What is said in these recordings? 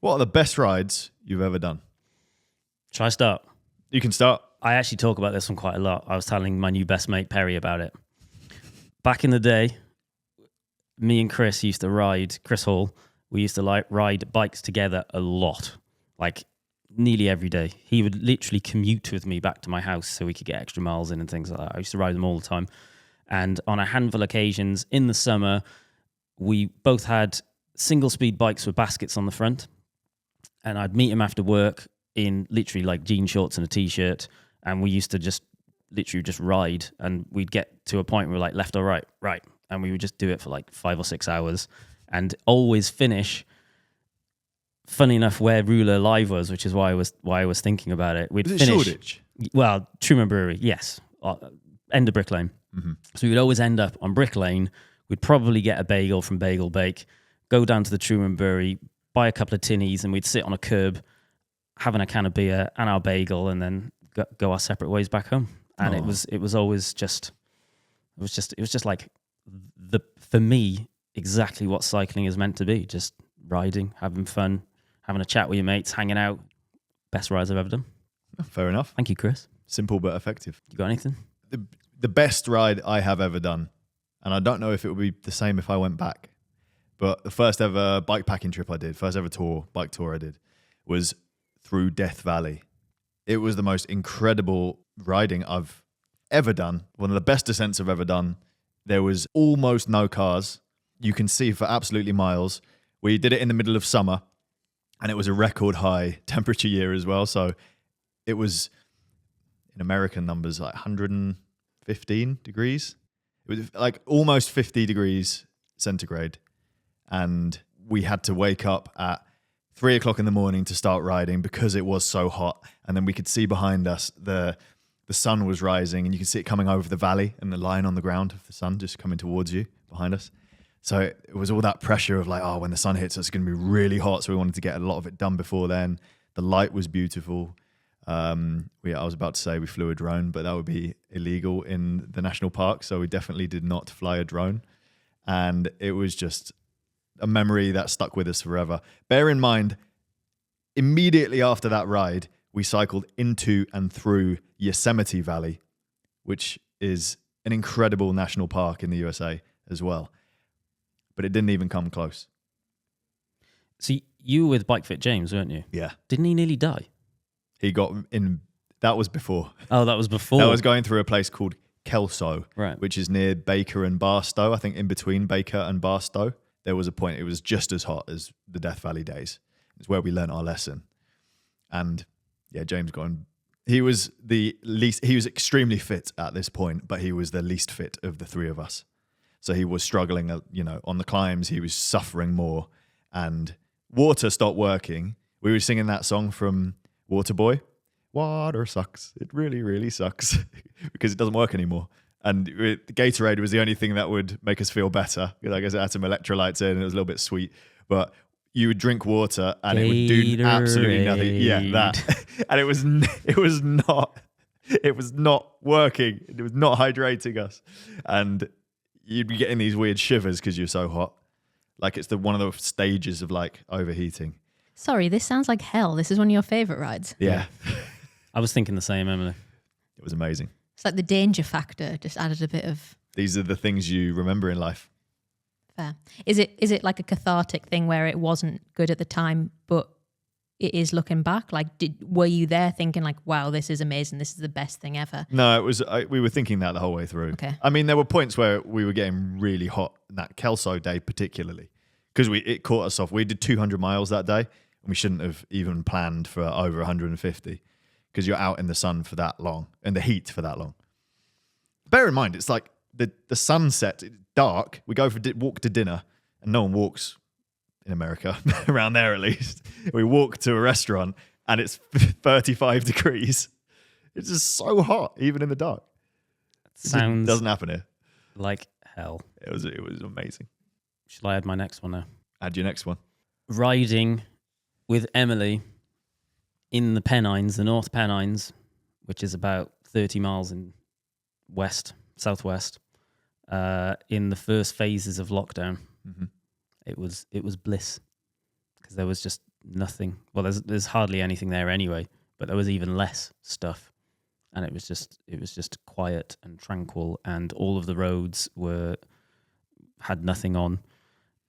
What are the best rides you've ever done? Shall I start? You can start. I actually talk about this one quite a lot. I was telling my new best mate, Perry, about it. Back in the day, me and Chris used to ride, Chris Hall, we used to ride bikes together a lot, like nearly every day. He would literally commute with me back to my house so we could get extra miles in and things like that. I used to ride them all the time. And on a handful of occasions in the summer, we both had single speed bikes with baskets on the front. And I'd meet him after work in literally like jean shorts and a t-shirt. And we used to just literally just ride, and we'd get to a point where we're like left or right. And we would just do it for like 5 or 6 hours and always finish. Funny enough, where Ruler Live was, which is why I was thinking about it. We'd Was it finish. Shoreditch? Well, Truman Brewery, yes. End of Brick Lane. Mm-hmm. So we would always end up on Brick Lane. We'd probably get a bagel from Bagel Bake, go down to the Truman Brewery, buy a couple of tinnies, and we'd sit on a curb having a can of beer and our bagel, and then go our separate ways back home. And it was always just like for me, exactly what cycling is meant to be. Just riding, having fun, having a chat with your mates, hanging out. Best rides I've ever done. Fair enough. Thank you, Chris. Simple but effective. You got anything? The best ride I have ever done, and I don't know if it would be the same if I went back, but the first ever bike packing trip I did, first ever bike tour I did, was through Death Valley. It was the most incredible riding I've ever done. One of the best descents I've ever done. There was almost no cars. You can see for absolutely miles. We did it in the middle of summer, and it was a record high temperature year as well. So it was, in American numbers, like 115 degrees. It was like almost 50 degrees centigrade. And we had to wake up at 3 o'clock in the morning to start riding because it was so hot. And then we could see behind us the sun was rising, and you could see it coming over the valley and the line on the ground of the sun just coming towards you behind us. So it was all that pressure of like, oh, when the sun hits, it's going to be really hot. So we wanted to get a lot of it done before then. The light was beautiful. I was about to say we flew a drone, but that would be illegal in the national park. So we definitely did not fly a drone. And it was just a memory that stuck with us forever. Bear in mind, immediately after that ride, we cycled into and through Yosemite Valley, which is an incredible national park in the USA as well. But it didn't even come close. See, you were with Bike Fit James, weren't you? Yeah. Didn't he nearly die? He got in, that was before. Oh, that was before. That was going through a place called Kelso, right, which is near Baker and Barstow. I think in between Baker and Barstow, there was a point, it was just as hot as the Death Valley days. It's where we learnt our lesson. And yeah, James got in. He was extremely fit at this point, but he was the least fit of the three of us. So he was struggling, on the climbs, he was suffering more, and water stopped working. We were singing that song from Waterboy. Water sucks. It really, really sucks because it doesn't work anymore. And Gatorade was the only thing that would make us feel better. I guess it had some electrolytes in and it was a little bit sweet, but you would drink water and Gatorade. It would do absolutely nothing. Yeah, that. And it was not working. It was not hydrating us. And you'd be getting these weird shivers because you're so hot. Like it's one of the stages of like overheating. Sorry, this sounds like hell. This is one of your favourite rides. Yeah. I was thinking the same, Emily. It was amazing. It's like the danger factor just added a bit of... These are the things you remember in life. Fair. Is it like a cathartic thing where it wasn't good at the time, but it is looking back? Like, were you there thinking like, wow, this is amazing, this is the best thing ever? No, it was. We were thinking that the whole way through. Okay. I mean, there were points where we were getting really hot, that Kelso day particularly, because it caught us off. We did 200 miles that day, and we shouldn't have even planned for over 150, because you're out in the sun for that long, and the heat for that long. Bear in mind, it's like the sunset, it's dark, we go for walk to dinner, and no one walks in America, around there at least. We walk to a restaurant and it's 35 degrees. It's just so hot, even in the dark. Sounds doesn't happen here. Like hell. It was amazing. Shall I add my next one now? Add your next one. Riding with Emily in the Pennines, the North Pennines, which is about 30 miles in southwest, in the first phases of lockdown. Mm-hmm. It was bliss, because there was just nothing. Well, there's hardly anything there anyway, but there was even less stuff, and it was just quiet and tranquil, and all of the roads had nothing on,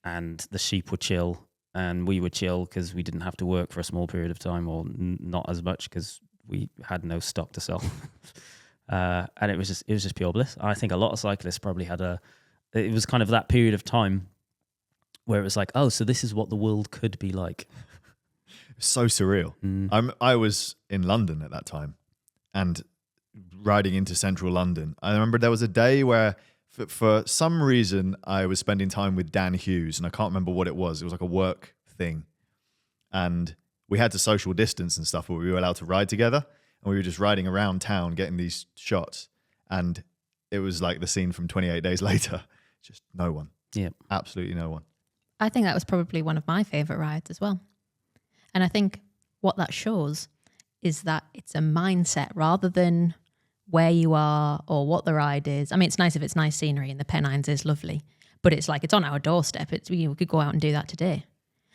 and the sheep were chill, and we were chill because we didn't have to work for a small period of time, or not as much because we had no stock to sell. And it was just pure bliss. I think a lot of cyclists probably it was kind of that period of time where it was like, oh, so this is what the world could be like. So surreal. I was in London at that time and riding into central London. I remember there was a day where for some reason I was spending time with Dan Hughes, and I can't remember what it was. It was like a work thing. And we had to social distance and stuff, but we were allowed to ride together. And we were just riding around town getting these shots. And it was like the scene from 28 Days Later. Just no one. Yeah. Absolutely no one. I think that was probably one of my favourite rides as well. And I think what that shows is that it's a mindset rather than where you are or what the ride is. I mean, it's nice if it's nice scenery and the Pennines is lovely, but it's like it's on our doorstep. We could go out and do that today.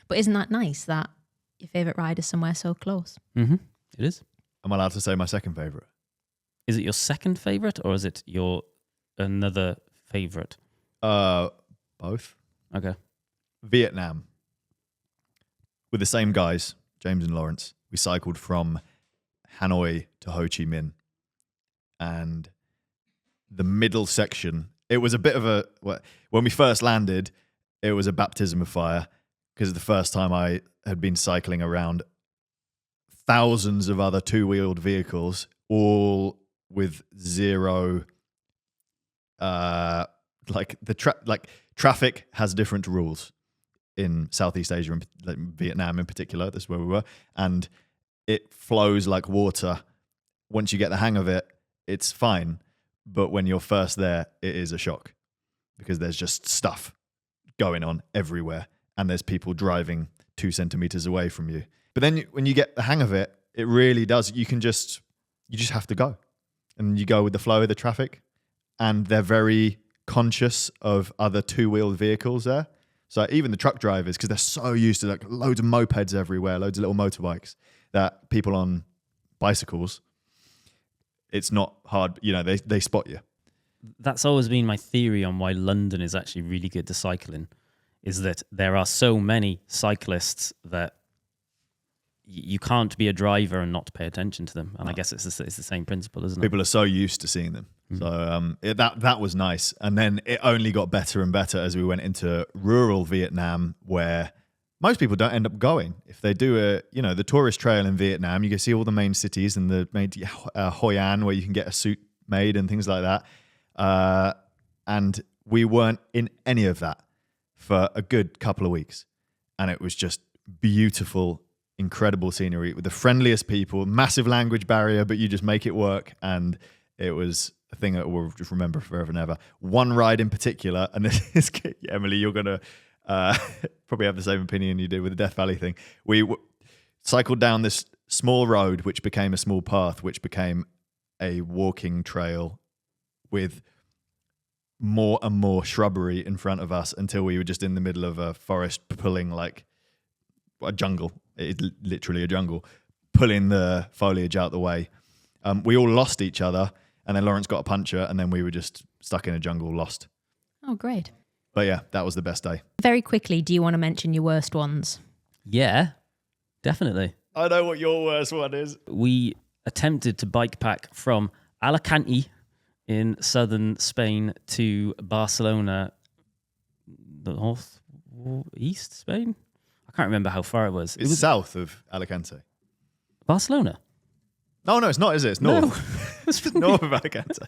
But isn't that nice that your favourite ride is somewhere so close? Mm-hmm. It is. Am I allowed to say my second favourite? Is it your second favourite or is it your another favourite? Both. Okay. Vietnam. With the same guys, James and Lawrence. We cycled from Hanoi to Ho Chi Minh. And the middle section, it was a bit of when we first landed, it was a baptism of fire because the first time I had been cycling around thousands of other two-wheeled vehicles, all with zero, traffic has different rules in Southeast Asia, like Vietnam in particular. That's where we were, and it flows like water. Once you get the hang of it, it's fine. But when you're first there, it is a shock because there's just stuff going on everywhere, and there's people driving 2 centimeters away from you. But then when you get the hang of it, it really does. You just have to go. And you go with the flow of the traffic. And they're very conscious of other two-wheeled vehicles there. So even the truck drivers, because they're so used to like loads of mopeds everywhere, loads of little motorbikes, that people on bicycles, it's not hard. You know, they spot you. That's always been my theory on why London is actually really good to cycle in, is that there are so many cyclists that you can't be a driver and not pay attention to them. And I guess it's the same principle, isn't it? People are so used to seeing them. So that was nice. And then it only got better and better as we went into rural Vietnam, where most people don't end up going. If they do the tourist trail in Vietnam, you can see all the main cities and the main Hoi An, where you can get a suit made and things like that. And we weren't in any of that for a good couple of weeks. And it was just beautiful, incredible scenery with the friendliest people, massive language barrier, but you just make it work. And it was a thing that we'll just remember forever and ever. One ride in particular, and this is, Emily, you're going to probably have the same opinion you did with the Death Valley thing. We cycled down this small road, which became a small path, which became a walking trail with more and more shrubbery in front of us until we were just in the middle of a forest pulling like a jungle. It's literally a jungle, pulling the foliage out the way. We all lost each other, and then Lawrence got a puncture, and then we were just stuck in a jungle, lost. Oh, great. But yeah, that was the best day. Very quickly, do you want to mention your worst ones? Yeah, definitely. I know what your worst one is. We attempted to bike pack from Alicante in southern Spain to Barcelona, the east Spain? I can't remember how far it was. It's south of Alicante. Barcelona? No, it's not, is it? It's north. No. North of Alicante.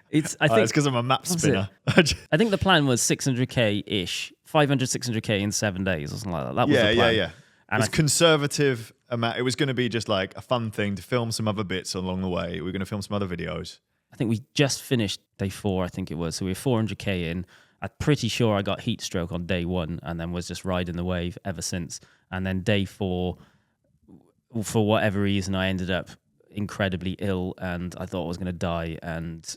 It's because I'm a map spinner. I think the plan was 600k-ish, 500, 600k in 7 days or something like that. That was the plan. Yeah. And it was conservative amount. It was going to be just like a fun thing to film some other bits along the way. We were going to film some other videos. I think we just finished day 4, I think it was. So we were 400k in. I'm pretty sure I got heat stroke on day 1 and then was just riding the wave ever since. And then day 4, for whatever reason, I ended up incredibly ill and I thought I was going to die. And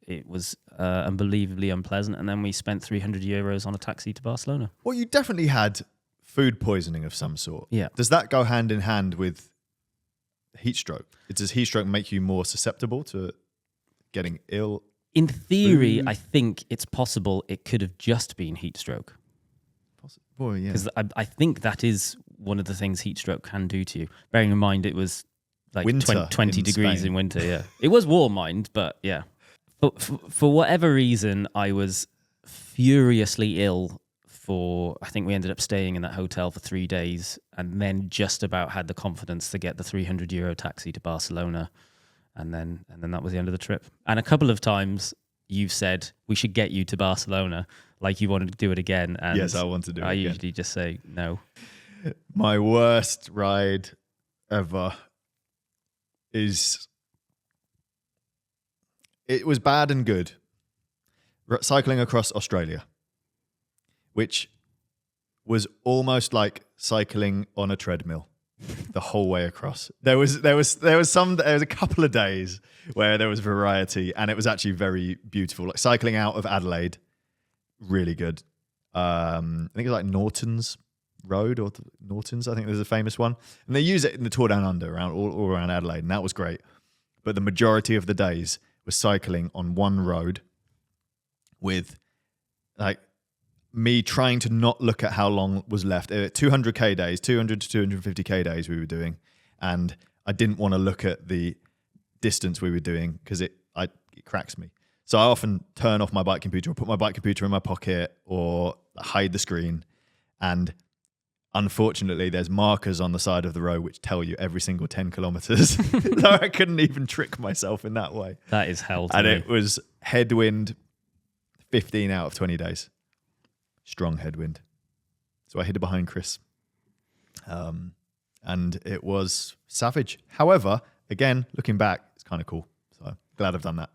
it was unbelievably unpleasant. And then we spent €300 on a taxi to Barcelona. Well, you definitely had food poisoning of some sort. Yeah. Does that go hand in hand with heat stroke? Does heat stroke make you more susceptible to getting ill? In theory, Food. I think it's possible it could have just been heat stroke. Boy, yeah. Because I think that is one of the things heat stroke can do to you. Bearing in mind it was like Winter 20 in degrees Spain. in winter, yeah. It was warm, mind, but yeah. For whatever reason, I was furiously ill I think we ended up staying in that hotel for 3 days and then just about had the confidence to get the €300 taxi to Barcelona. And then that was the end of the trip. And a couple of times you've said, we should get you to Barcelona, like you wanted to do it again. And Yes, I want to do it I again. usually just say no. My worst ride ever is... It was bad and good. Cycling across Australia, which was almost like cycling on a treadmill the whole way across. There was a couple of days where there was variety, and it was actually very beautiful. Like cycling out of Adelaide, really good. I think it's like Norton's Road or Norton's. I think there's a famous one, and they use it in the Tour Down Under around all around Adelaide, and that was great. But the majority of the days was cycling on one road with like me trying to not look at how long was left. 200k days, 200 to 250k days we were doing, and I didn't want to look at the distance we were doing because it cracks me. So I often turn off my bike computer or put my bike computer in my pocket or hide the screen. And unfortunately, there's markers on the side of the road which tell you every single 10 kilometers. So I couldn't even trick myself in that way. That is hell to And me. it was headwind 15 out of 20 days. Strong headwind. So I hid it behind Chris. And it was savage. However, again, looking back, it's kind of cool. So glad I've done that.